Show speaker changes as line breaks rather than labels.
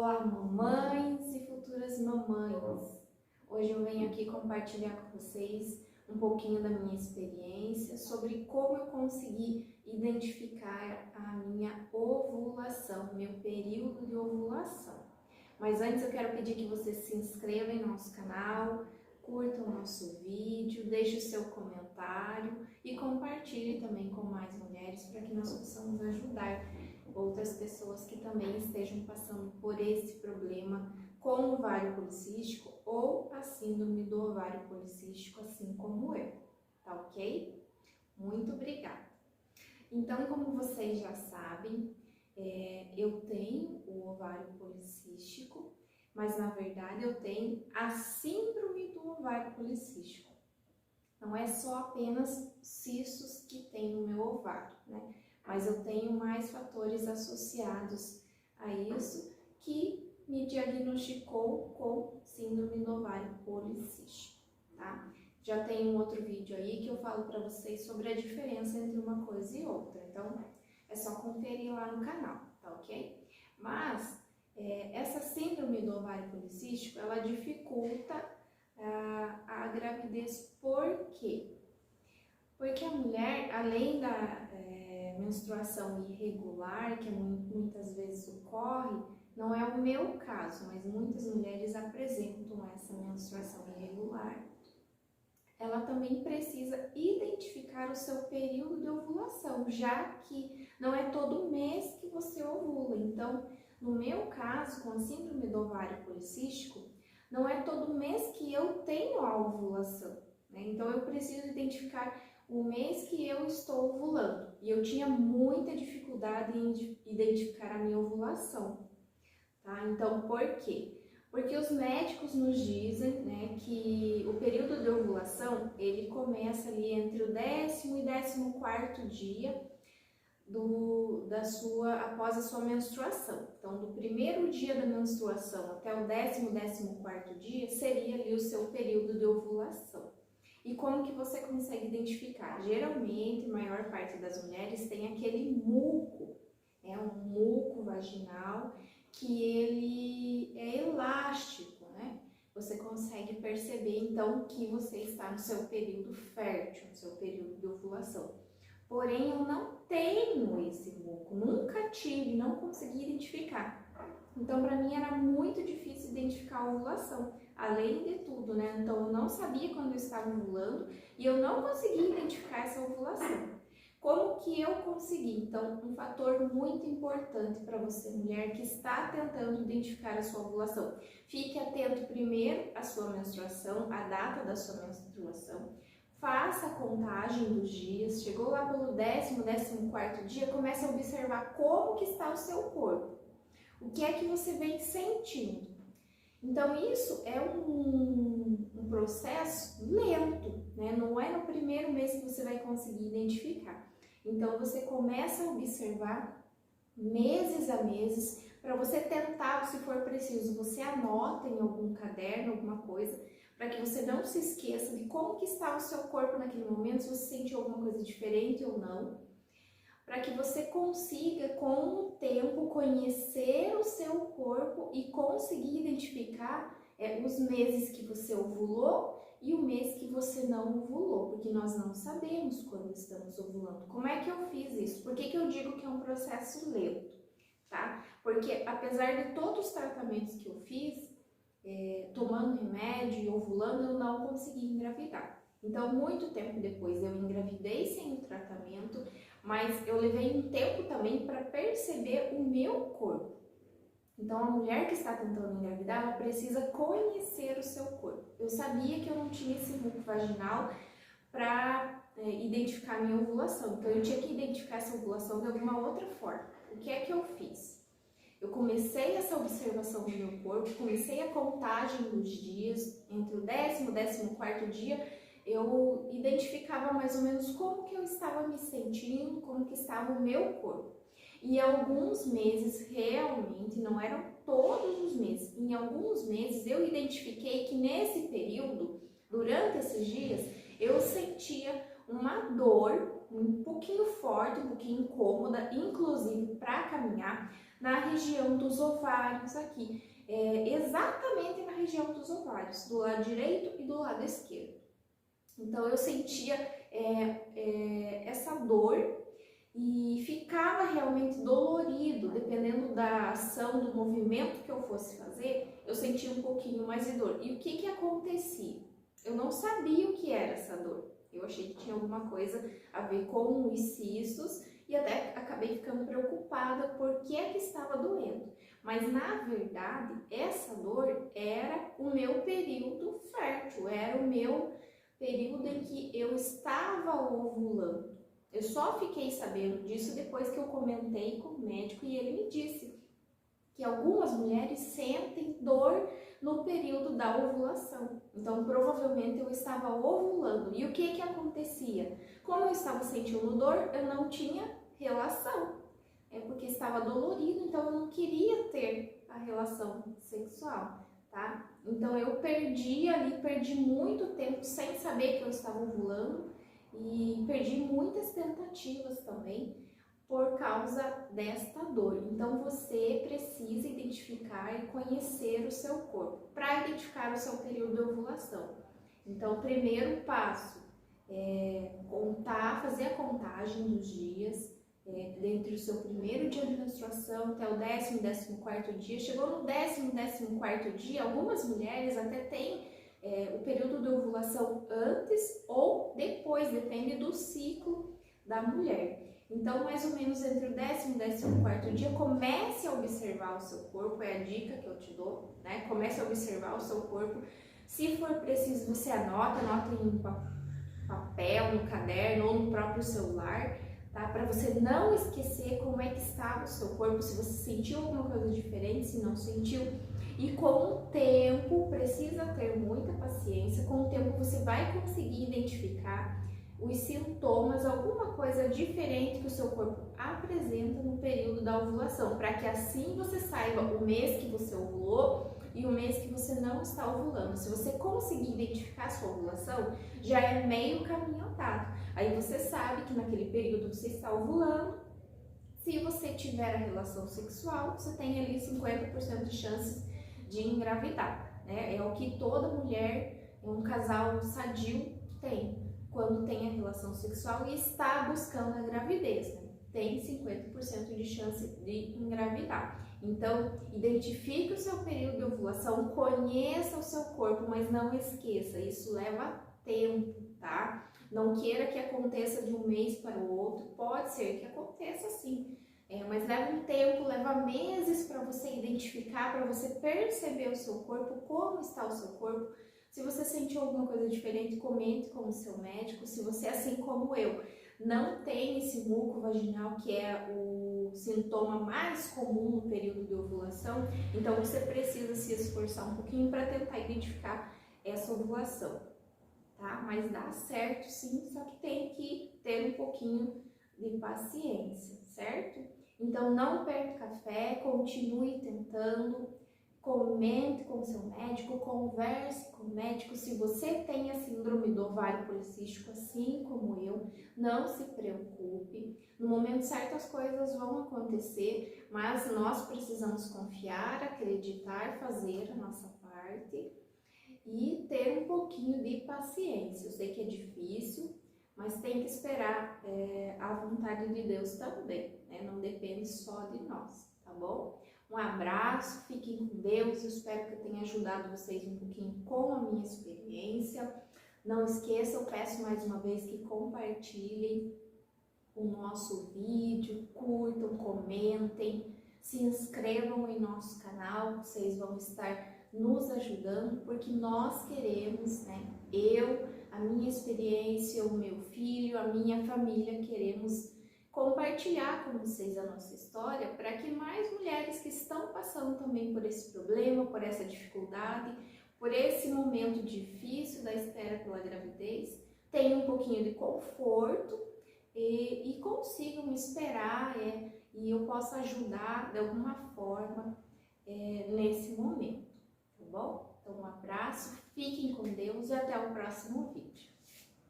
Olá, mamães e futuras mamães. Hoje eu venho aqui compartilhar com vocês um pouquinho da minha experiência sobre como eu consegui identificar a minha ovulação, meu período de ovulação. Mas antes eu quero pedir que você se inscreva em nosso canal, curta o nosso vídeo, deixe o seu comentário e compartilhe também com mais mulheres para que nós possamos ajudar outras pessoas que também estejam passando por esse problema com ovário policístico ou a síndrome do ovário policístico, assim como eu, tá ok? Muito obrigada! Então, como vocês já sabem, eu tenho o ovário policístico, mas na verdade eu tenho a síndrome do ovário policístico. Não é só apenas cistos que tem no meu ovário, né? Mas eu tenho mais fatores associados a isso que me diagnosticou com síndrome do ovário policístico, tá? Já tem um outro vídeo aí que eu falo para vocês sobre a diferença entre uma coisa e outra, então é só conferir lá no canal, tá ok? Mas essa síndrome do ovário policístico, ela dificulta a gravidez. Por quê? Porque a mulher, além da menstruação irregular, que muitas vezes ocorre, não é o meu caso, mas muitas mulheres apresentam essa menstruação irregular. Ela também precisa identificar o seu período de ovulação, já que não é todo mês que você ovula. Então, no meu caso, com a síndrome do ovário policístico, não é todo mês que eu tenho a ovulação, né? Então, eu preciso identificar o mês que eu estou ovulando. E eu tinha muita dificuldade em identificar a minha ovulação, tá? Então, por quê? Porque os médicos nos dizem, né, que o período de ovulação, ele começa ali entre o 10º e 14º dia após a sua menstruação. Então, do primeiro dia da menstruação até o 10º, 14º dia, seria ali o seu período de ovulação. E como que você consegue identificar? Geralmente, a maior parte das mulheres tem aquele muco, um muco vaginal, que ele é elástico, né? Você consegue perceber, então, que você está no seu período fértil, no seu período de ovulação. Porém, eu não tenho esse muco, nunca tive, não consegui identificar. Então, para mim, era muito difícil identificar a ovulação, além de tudo, né? Então, eu não sabia quando eu estava ovulando e eu não conseguia identificar essa ovulação. Como que eu consegui? Então, um fator muito importante para você, mulher, que está tentando identificar a sua ovulação. Fique atento primeiro à sua menstruação, à data da sua menstruação. Faça a contagem dos dias. Chegou lá pelo 10º, 14º dia, comece a observar como que está o seu corpo. O que é que você vem sentindo? Então, isso é um processo lento, né? Não é no primeiro mês que você vai conseguir identificar. Então, você começa a observar meses a meses, para você tentar, se for preciso, você anota em algum caderno, alguma coisa, para que você não se esqueça de como que está o seu corpo naquele momento, se você sentiu alguma coisa diferente ou não, para que você consiga, com o tempo, conhecer o seu corpo e conseguir identificar os meses que você ovulou e o mês que você não ovulou, porque nós não sabemos quando estamos ovulando. Como é que eu fiz isso? Por que eu digo que é um processo lento, tá? Porque apesar de todos os tratamentos que eu fiz, tomando remédio e ovulando, eu não consegui engravidar. Então, muito tempo depois eu engravidei sem o tratamento, mas eu levei um tempo também para perceber o meu corpo. Então, a mulher que está tentando engravidar, ela precisa conhecer o seu corpo. Eu sabia que eu não tinha esse muco vaginal para identificar a minha ovulação, então eu tinha que identificar essa ovulação de alguma outra forma. O que é que eu fiz? Eu comecei essa observação do meu corpo, comecei a contagem dos dias, entre o 10º e 14º dia, eu identificava mais ou menos como que eu estava me sentindo, como que estava o meu corpo. E alguns meses, realmente, não eram todos os meses, em alguns meses eu identifiquei que nesse período, durante esses dias, eu sentia uma dor um pouquinho forte, um pouquinho incômoda, inclusive para caminhar, na região dos ovários aqui, exatamente na região dos ovários, do lado direito e do lado esquerdo. Então eu sentia essa dor e ficava realmente dolorido, dependendo da ação, do movimento que eu fosse fazer, eu sentia um pouquinho mais de dor. E o que que acontecia? Eu não sabia o que era essa dor. Eu achei que tinha alguma coisa a ver com os cistos e até acabei ficando preocupada por que é que estava doendo. Mas na verdade, essa dor era o meu período fértil, era o meu período em que eu estava ovulando. Eu só fiquei sabendo disso depois que eu comentei com o médico e ele me disse que algumas mulheres sentem dor no período da ovulação. Então, provavelmente eu estava ovulando. E o que que acontecia? Como eu estava sentindo dor, eu não tinha relação. É porque estava dolorido, então eu não queria ter a relação sexual, tá? Então eu perdi muito tempo sem saber que eu estava ovulando e perdi muitas tentativas também por causa desta dor. Então você precisa identificar e conhecer o seu corpo para identificar o seu período de ovulação. Então o primeiro passo é fazer a contagem dos dias, dentre o seu primeiro dia de menstruação até o 10º dia. Chegou no 10º dia, algumas mulheres até têm o período de ovulação antes ou depois, depende do ciclo da mulher. Então, mais ou menos entre o 10º e o 14º dia, comece a observar o seu corpo, é a dica que eu te dou, né? Comece a observar o seu corpo. Se for preciso, você anota em papel, no caderno ou no próprio celular, tá? Para você não esquecer como é que estava o seu corpo, se você sentiu alguma coisa diferente, se não sentiu. E com o tempo, precisa ter muita paciência, com o tempo você vai conseguir identificar os sintomas, alguma coisa diferente que o seu corpo apresenta no período da ovulação, para que assim você saiba o mês que você ovulou e o mês que você não está ovulando. Se você conseguir identificar a sua ovulação, já é meio caminho andado. Aí você sabe que naquele período você está ovulando. Se você tiver a relação sexual, você tem ali 50% de chances de engravidar, né? É o que toda mulher, um casal sadio tem quando tem a relação sexual e está buscando a gravidez, né? Tem 50% de chance de engravidar. Então, identifique o seu período de ovulação, conheça o seu corpo, mas não esqueça, isso leva tempo, tá? Não queira que aconteça de um mês para o outro, pode ser que aconteça sim, mas leva um tempo, leva meses para você identificar, para você perceber o seu corpo, como está o seu corpo. Se você sentiu alguma coisa diferente, comente com o seu médico. Se você, assim como eu, não tem esse muco vaginal, que é o sintoma mais comum no período de ovulação, então você precisa se esforçar um pouquinho para tentar identificar essa ovulação, tá? Mas dá certo sim, só que tem que ter um pouquinho de paciência, certo? Então não perca a fé, continue tentando, comente com o seu médico, converse com o médico. Se você tem a síndrome do ovário policístico, assim como eu, não se preocupe. No momento certo as coisas vão acontecer, mas nós precisamos confiar, acreditar, fazer a nossa parte e ter um pouquinho de paciência. Eu sei que é difícil, mas tem que esperar a vontade de Deus também, né? Não depende só de nós, tá bom? Um abraço, fiquem com Deus, eu espero que eu tenha ajudado vocês um pouquinho com a minha experiência. Não esqueçam, eu peço mais uma vez que compartilhem o nosso vídeo, curtam, comentem, se inscrevam em nosso canal, vocês vão estar nos ajudando, porque nós queremos, né? A minha experiência, o meu filho, a minha família, queremos compartilhar com vocês a nossa história para que mais mulheres que estão passando também por esse problema, por essa dificuldade, por esse momento difícil da espera pela gravidez, tenham um pouquinho de conforto e consigam esperar e eu possa ajudar de alguma forma nesse momento, tá bom? Então um abraço, fiquem com Deus e até o próximo vídeo.